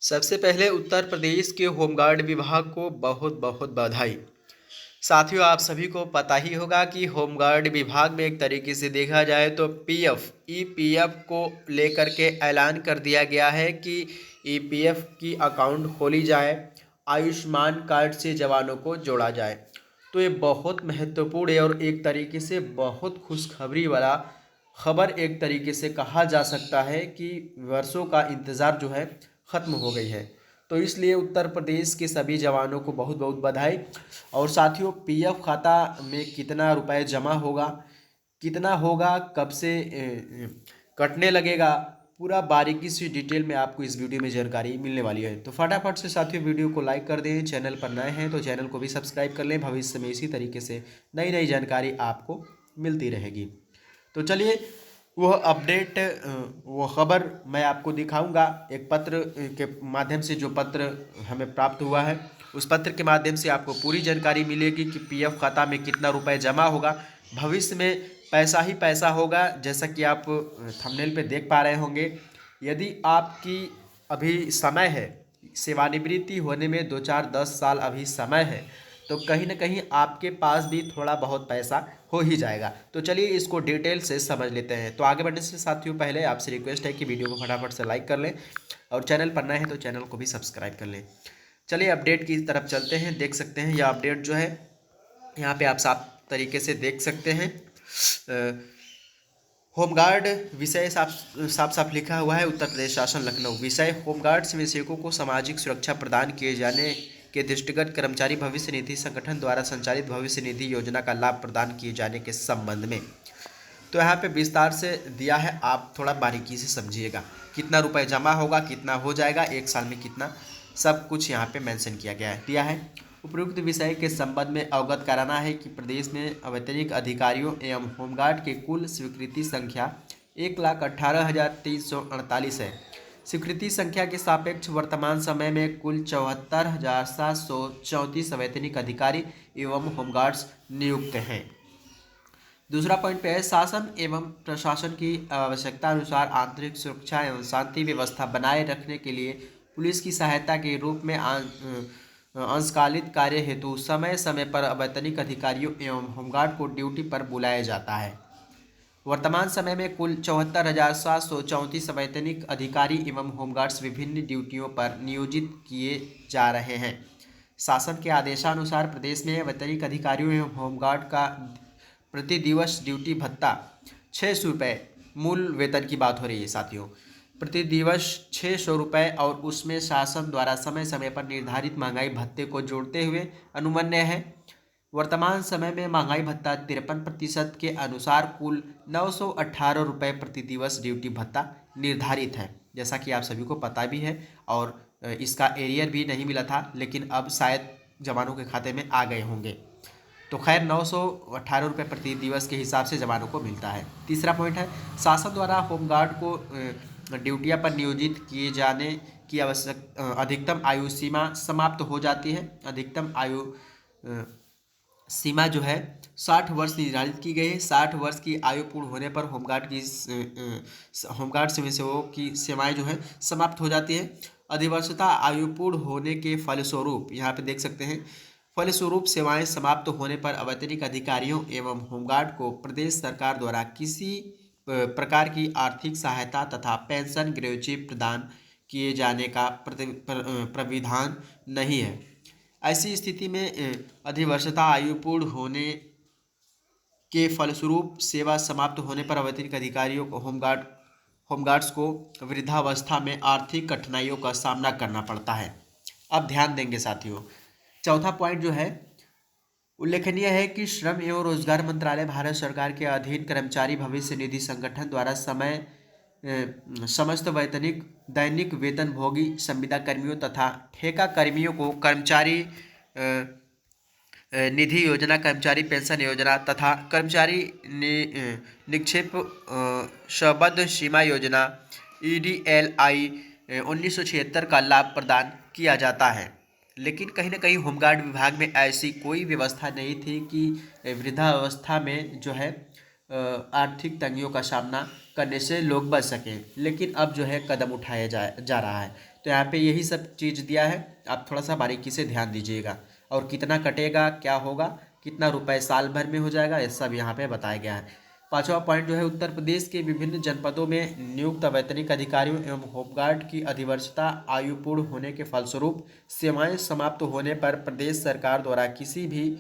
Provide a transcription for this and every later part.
सबसे पहले उत्तर प्रदेश के होमगार्ड विभाग को बहुत बहुत बधाई। साथियों, आप सभी को पता ही होगा कि होमगार्ड विभाग में एक तरीके से देखा जाए तो पीएफ ईपीएफ को लेकर के ऐलान कर दिया गया है कि ईपीएफ की अकाउंट खोली जाए, आयुष्मान कार्ड से जवानों को जोड़ा जाए। तो ये बहुत महत्वपूर्ण है और एक तरीके से बहुत खुशखबरी वाला खबर एक तरीके से कहा जा सकता है कि वर्षों का इंतज़ार जो है ख़त्म हो गई है। तो इसलिए उत्तर प्रदेश के सभी जवानों को बहुत बहुत बधाई। और साथियों, पीएफ खाता में कितना रुपए जमा होगा, कितना होगा, कब से कटने लगेगा, पूरा बारीकी से डिटेल में आपको इस वीडियो में जानकारी मिलने वाली है। तो फटाफट से साथियों वीडियो को लाइक कर दें, चैनल पर नए हैं तो चैनल को भी सब्सक्राइब कर लें। भविष्य में इसी तरीके से नई नई जानकारी आपको मिलती रहेगी। तो चलिए वह अपडेट, वो खबर मैं आपको दिखाऊंगा। एक पत्र के माध्यम से, जो पत्र हमें प्राप्त हुआ है उस पत्र के माध्यम से आपको पूरी जानकारी मिलेगी कि पीएफ खाता में कितना रुपए जमा होगा। भविष्य में पैसा ही पैसा होगा, जैसा कि आप थंबनेल पे देख पा रहे होंगे। यदि आपकी अभी समय है, सेवानिवृत्ति होने में 2 4 10 साल अभी समय है, तो कहीं ना कहीं आपके पास भी थोड़ा बहुत पैसा हो ही जाएगा। तो चलिए इसको डिटेल से समझ लेते हैं। तो आगे बढ़ने से साथियों पहले आपसे रिक्वेस्ट है कि वीडियो को फटाफट से लाइक कर लें और चैनल पर नए हैं तो चैनल को भी सब्सक्राइब कर लें। चलिए अपडेट की तरफ चलते हैं। देख सकते हैं यह अपडेट जो है यहाँ पे आप साफ तरीके से देख सकते हैं। होमगार्ड विषय साफ साफ साफ लिखा हुआ है। उत्तर प्रदेश शासन लखनऊ विषय होमगार्ड स्वयंसेवकों को सामाजिक सुरक्षा प्रदान किए जाने के दृष्टिगत कर्मचारी भविष्य निधि संगठन द्वारा संचालित भविष्य निधि योजना का लाभ प्रदान किए जाने के संबंध में। तो यहाँ पे विस्तार से दिया है, आप थोड़ा बारीकी से समझिएगा। कितना रुपए जमा होगा, कितना हो जाएगा, एक साल में कितना, सब कुछ यहाँ पे मेंशन किया गया है, दिया है। उपरोक्त विषय के संबंध में अवगत कराना है कि प्रदेश में अवैतनिक अधिकारियों एवं होमगार्ड के कुल स्वीकृति संख्या 1,18,348 है। स्वीकृति संख्या के सापेक्ष वर्तमान समय में कुल 74,734 अवैतनिक अधिकारी एवं होमगार्ड्स नियुक्त हैं। दूसरा पॉइंट पे है, शासन एवं प्रशासन की आवश्यकता अनुसार आंतरिक सुरक्षा एवं शांति व्यवस्था बनाए रखने के लिए पुलिस की सहायता के रूप में अंशकालिक कार्य हेतु समय समय पर अवैतनिक अधिकारियों एवं होमगार्ड को ड्यूटी पर बुलाया जाता है। वर्तमान समय में कुल 74,734 अवैतनिक अधिकारी एवं होमगार्ड्स विभिन्न ड्यूटियों पर नियोजित किए जा रहे हैं। शासन के आदेशानुसार प्रदेश में अवैतनिक अधिकारियों एवं होमगार्ड का प्रति दिवस ड्यूटी भत्ता 600 रुपये, मूल वेतन की बात हो रही है साथियों, प्रति दिवस 600 रुपये, और उसमें शासन द्वारा समय समय पर निर्धारित महंगाई भत्ते को जोड़ते हुए अनुमन्य है। वर्तमान समय में महंगाई भत्ता 53% के अनुसार कुल 918 रुपये प्रति दिवस ड्यूटी भत्ता निर्धारित है, जैसा कि आप सभी को पता भी है। और इसका एरियर भी नहीं मिला था, लेकिन अब शायद जवानों के खाते में आ गए होंगे। तो खैर 918 रुपये प्रति दिवस के हिसाब से जवानों को मिलता है। तीसरा पॉइंट है, शासन द्वारा होमगार्ड को ड्यूटियां पर नियोजित किए जाने की आवश्यक अधिकतम आयु सीमा समाप्त हो जाती है। अधिकतम आयु सीमा जो है 60 वर्ष निर्धारित की गई है। 60 वर्ष की आयु पूर्ण होने पर होमगार्ड स्वयंसेवकों की सेवाएं जो है समाप्त हो जाती है। अधिवर्षता आयु पूर्ण होने के फलस्वरूप, यहाँ पे देख सकते हैं, फलस्वरूप सेवाएं समाप्त होने पर अवैतनिक अधिकारियों एवं होमगार्ड को प्रदेश सरकार द्वारा किसी प्रकार की आर्थिक सहायता तथा पेंशन ग्रेच्युटी प्रदान किए जाने का प्राविधान नहीं है। ऐसी स्थिति में अधिवर्षता आयु पूर्ण होने के फलस्वरूप सेवा समाप्त होने पर अवैतनिक अधिकारियों को होमगार्ड्स को वृद्धावस्था में आर्थिक कठिनाइयों का सामना करना पड़ता है। अब ध्यान देंगे साथियों, चौथा पॉइंट जो है उल्लेखनीय है कि श्रम एवं रोजगार मंत्रालय भारत सरकार के अधीन कर्मचारी भविष्य निधि संगठन द्वारा समस्त वैतनिक दैनिक वेतन भोगी संविदा कर्मियों तथा ठेका कर्मियों को कर्मचारी निधि योजना, कर्मचारी पेंशन योजना तथा कर्मचारी निक्षेप शबद्ध सीमा योजना EDLI 1976 का लाभ प्रदान किया जाता है। लेकिन कहीं ना कहीं होमगार्ड विभाग में ऐसी कोई व्यवस्था नहीं थी कि वृद्धावस्था में जो है आर्थिक तंगियों का सामना करने से लोग बच सकें। लेकिन अब जो है कदम उठाया जा रहा है। तो यहाँ पे यही सब चीज़ दिया है, आप थोड़ा सा बारीकी से ध्यान दीजिएगा। और कितना कटेगा, क्या होगा, कितना रुपए साल भर में हो जाएगा, ये सब यहाँ पे बताया गया है। पांचवा पॉइंट जो है, उत्तर प्रदेश के विभिन्न जनपदों में नियुक्त अवैतनिक अधिकारियों एवं होमगार्ड की अधिवर्षता आयु पूर्ण होने के फलस्वरूप सेवाएं समाप्त होने पर प्रदेश सरकार द्वारा किसी भी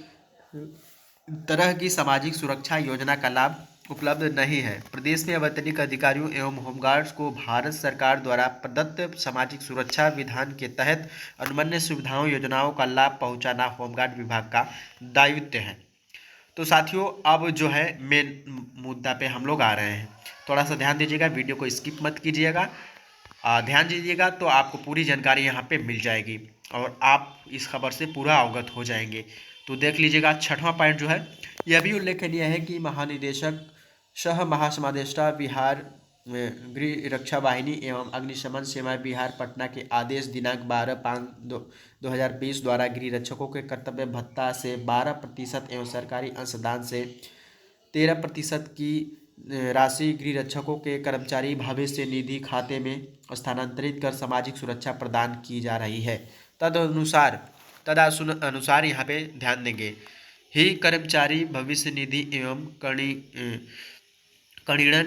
तरह की सामाजिक सुरक्षा योजना का लाभ उपलब्ध नहीं है। प्रदेश में अवैतनिक अधिकारियों एवं होमगार्ड्स को भारत सरकार द्वारा प्रदत्त सामाजिक सुरक्षा विधान के तहत अनुमन्य सुविधाओं योजनाओं का लाभ पहुंचाना होमगार्ड विभाग का दायित्व है। तो साथियों, अब जो है मेन मुद्दा पे हम लोग आ रहे हैं। थोड़ा सा ध्यान दीजिएगा, वीडियो को स्किप मत कीजिएगा, ध्यान दीजिएगा तो आपको पूरी जानकारी यहाँ पे मिल जाएगी और आप इस खबर से पूरा अवगत हो जाएंगे। तो देख लीजिएगा, छठवां पॉइंट जो है यह भी उल्लेखनीय है कि महानिदेशक सह महासमादेष्टा बिहार गृह रक्षा वाहिनी एवं अग्निशमन सेवा बिहार पटना के आदेश दिनांक 12/5/2020 द्वारा गृह रक्षकों के कर्तव्य भत्ता से 12% एवं सरकारी अंशदान से 13% की राशि गृह रक्षकों के कर्मचारी भविष्य निधि खाते में स्थानांतरित कर सामाजिक सुरक्षा प्रदान की जा रही है। तदनुसार यहाँ पे ध्यान देंगे, ही कर्मचारी भविष्य निधि एवं कणीड़न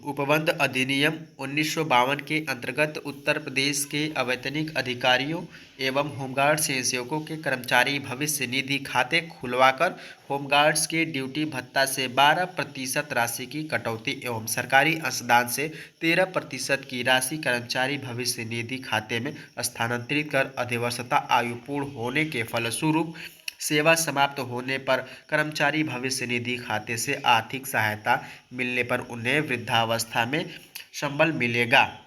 उपबंध अधिनियम 1952 के अंतर्गत उत्तर प्रदेश के अवैतनिक अधिकारियों एवं होमगार्ड सेवकों के कर्मचारी भविष्य निधि खाते खुलवाकर होमगार्ड्स के ड्यूटी भत्ता से 12% राशि की कटौती एवं सरकारी अंशदान से 13% की राशि कर्मचारी भविष्य निधि खाते में स्थानांतरित कर अधिवर्षता आयु पूर्ण होने के फलस्वरूप सेवा समाप्त होने पर कर्मचारी भविष्य निधि खाते से आर्थिक सहायता मिलने पर उन्हें वृद्धावस्था में संबल मिलेगा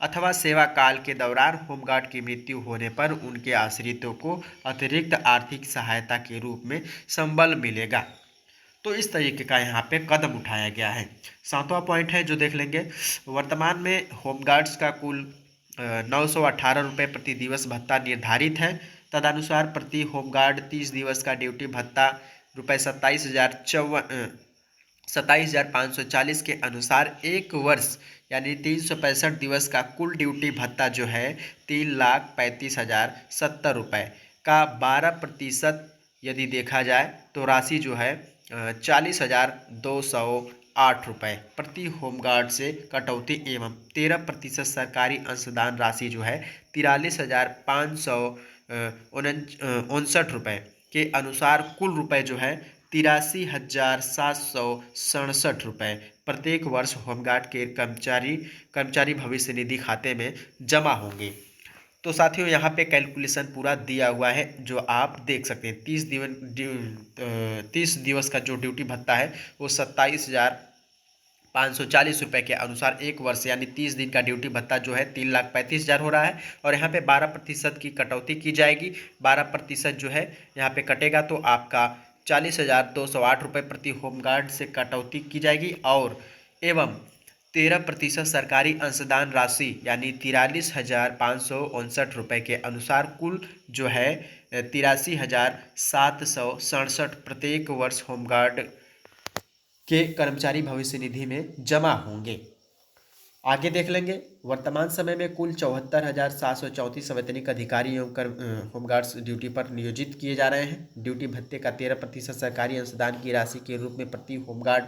अथवा सेवा काल के दौरान होमगार्ड की मृत्यु होने पर उनके आश्रितों को अतिरिक्त आर्थिक सहायता के रूप में संबल मिलेगा। तो इस तरीके का यहाँ पे कदम उठाया गया है। सातवां पॉइंट है जो देख लेंगे, वर्तमान में होमगार्ड्स का कुल 918 रुपये प्रति दिवस भत्ता निर्धारित है। तदनुसार प्रति होमगार्ड 30 दिवस का ड्यूटी भत्ता रुपये 27,540 के अनुसार एक वर्ष यानी 365 दिवस का कुल ड्यूटी भत्ता जो है 3,35,070 रुपये का 12% यदि देखा जाए तो राशि जो है 40,208 रुपये प्रति होमगार्ड से कटौती एवं 13% सरकारी अंशदान राशि जो है 43,559 रुपये के अनुसार कुल रुपए जो है 83,767 रुपये प्रत्येक वर्ष होमगार्ड के कर्मचारी भविष्य निधि खाते में जमा होंगे। तो साथियों, यहाँ पे कैलकुलेशन पूरा दिया हुआ है जो आप देख सकते हैं। 30 दिवस का जो ड्यूटी भत्ता है वो 27,540 रुपये के अनुसार एक वर्ष यानी 30 दिन का ड्यूटी भत्ता जो है 3,35,000 हो रहा है। और यहाँ पे 12% की कटौती की जाएगी। 12% जो है यहाँ पे कटेगा तो आपका 40,208 रुपये प्रति होमगार्ड से कटौती की जाएगी और एवं 13% सरकारी अंशदान राशि यानी 43,559 रुपये के अनुसार कुल जो है 83,767 प्रत्येक वर्ष होमगार्ड के कर्मचारी भविष्य निधि में जमा होंगे। आगे देख लेंगे, वर्तमान समय में कुल 74,734 अवैतनिक अधिकारी एवं होमगार्ड्स ड्यूटी पर नियोजित किए जा रहे हैं। ड्यूटी भत्ते का 13% सरकारी अंशदान की राशि के रूप में प्रति होमगार्ड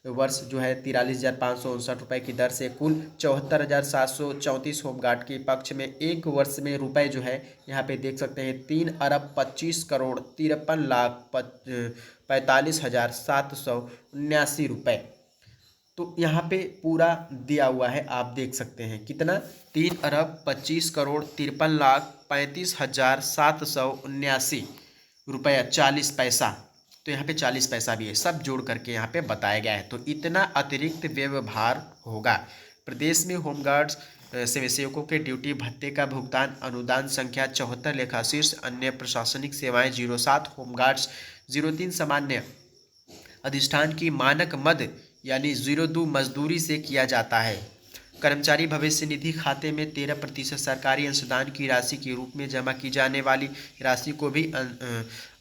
वर्ष जो है 43,559 रुपये की दर से कुल 74,734 होमगार्ड के पक्ष में एक वर्ष में रुपए जो है यहाँ पे देख सकते हैं 3,25,53,45,779 रुपये। तो यहाँ पे पूरा दिया हुआ है, आप देख सकते हैं कितना 3,25,53,45,779 रुपया 40 पैसा। तो यहाँ पे 40 पैसा भी है, सब जोड़ करके यहाँ पे बताया गया है। तो इतना अतिरिक्त व्यवहार होगा। प्रदेश में होमगार्ड्स सेवकों के ड्यूटी भत्ते का भुगतान अनुदान संख्या 74 लेखाशीर्ष अन्य प्रशासनिक सेवाएं 07 होमगार्ड्स 03 सामान्य अधिष्ठान की मानक मद यानी 02 मजदूरी से किया जाता है। कर्मचारी भविष्य निधि खाते में 13% सरकारी अंशदान की राशि के रूप में जमा की जाने वाली राशि को भी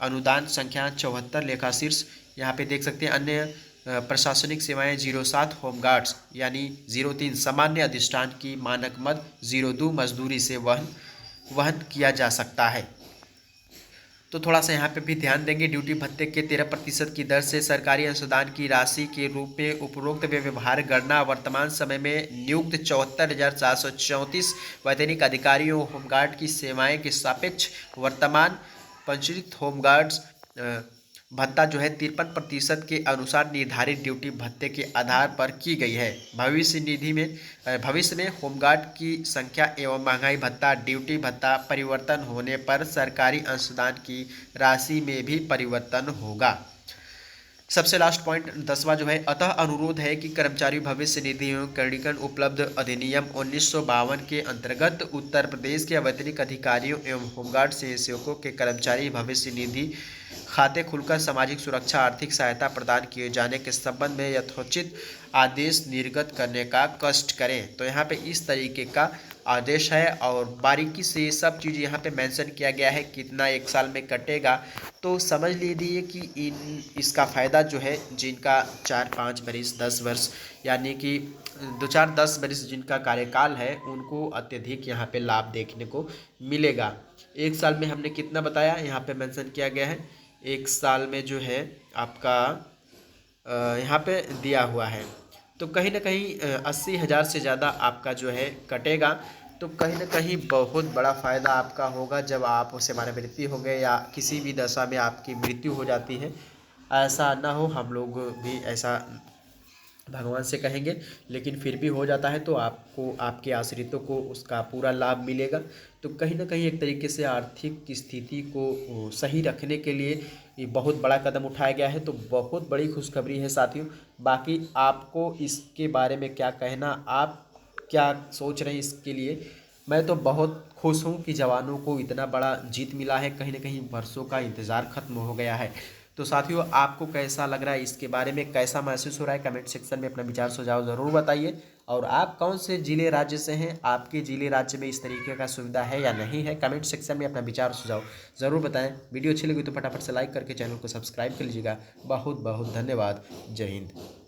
अनुदान संख्या 74 लेखाशीर्ष यहाँ पे देख सकते हैं अन्य प्रशासनिक सेवाएं 07 होमगार्ड्स यानी 03 सामान्य अधिष्ठान की मानक मद 02 मजदूरी से वहन किया जा सकता है। तो थोड़ा सा यहाँ पे भी ध्यान देंगे। ड्यूटी भत्ते के 13% की दर से सरकारी अंशदान की राशि के रूप में उपरोक्त व्यवहार गणना वर्तमान समय में नियुक्त 74,434 वैतनिक अधिकारियों होमगार्ड की सेवाएं के सापेक्ष वर्तमान पंजीकृत होमगार्ड्स भत्ता जो है 53% के अनुसार निर्धारित ड्यूटी भत्ते के आधार पर की गई है। भविष्य में होमगार्ड की संख्या एवं महंगाई भत्ता ड्यूटी भत्ता परिवर्तन होने पर सरकारी अंशदान की राशि में भी परिवर्तन होगा। सबसे लास्ट पॉइंट 10वां जो है, अतः अनुरोध है कि कर्मचारी भविष्य निधि एवं करणीकरण उपलब्ध अधिनियम 1952 के अंतर्गत उत्तर प्रदेश के अवैतनिक अधिकारियों एवं होमगार्ड सेवकों के कर्मचारी भविष्य निधि खाते खुलकर सामाजिक सुरक्षा आर्थिक सहायता प्रदान किए जाने के संबंध में यथोचित आदेश निर्गत करने का कष्ट करें। तो यहाँ पे इस तरीके का आदेश है और बारीकी से सब चीज़ यहाँ पे मेंशन किया गया है कितना एक साल में कटेगा। तो समझ लीजिए कि इसका फ़ायदा जो है जिनका 4-5 बरिस 10 वर्ष यानी कि 2-4-10 बरिस जिनका कार्यकाल है उनको अत्यधिक यहाँ पे लाभ देखने को मिलेगा। एक साल में हमने कितना बताया यहाँ पे मेंशन किया गया है, एक साल में जो है आपका यहाँ पे दिया हुआ है। तो कहीं ना कहीं 80,000 से ज़्यादा आपका जो है कटेगा। तो कहीं ना कहीं बहुत बड़ा फ़ायदा आपका होगा जब आप सेवानिवृत्ति हो गए या किसी भी दशा में आपकी मृत्यु हो जाती है। ऐसा ना हो, हम लोग भी ऐसा भगवान से कहेंगे, लेकिन फिर भी हो जाता है तो आपको आपके आश्रितों को उसका पूरा लाभ मिलेगा। तो कहीं ना कहीं एक तरीके से आर्थिक स्थिति को सही रखने के लिए ये बहुत बड़ा कदम उठाया गया है। तो बहुत बड़ी खुशखबरी है साथियों। बाकी आपको इसके बारे में क्या कहना, आप क्या सोच रहे हैं इसके लिए? मैं तो बहुत खुश हूँ कि जवानों को इतना बड़ा जीत मिला है, कहीं ना कहीं वर्षों का इंतज़ार ख़त्म हो गया है। तो साथियों आपको कैसा लग रहा है, इसके बारे में कैसा महसूस हो रहा है, कमेंट सेक्शन में अपना विचार सुझाव ज़रूर बताइए। और आप कौन से ज़िले राज्य से हैं, आपके ज़िले राज्य में इस तरीके का सुविधा है या नहीं है, कमेंट सेक्शन में अपना विचार सुझाव ज़रूर बताएं। वीडियो अच्छी लगी तो फटाफट से लाइक करके चैनल को सब्सक्राइब कर लीजिएगा। बहुत बहुत धन्यवाद। जय हिंद।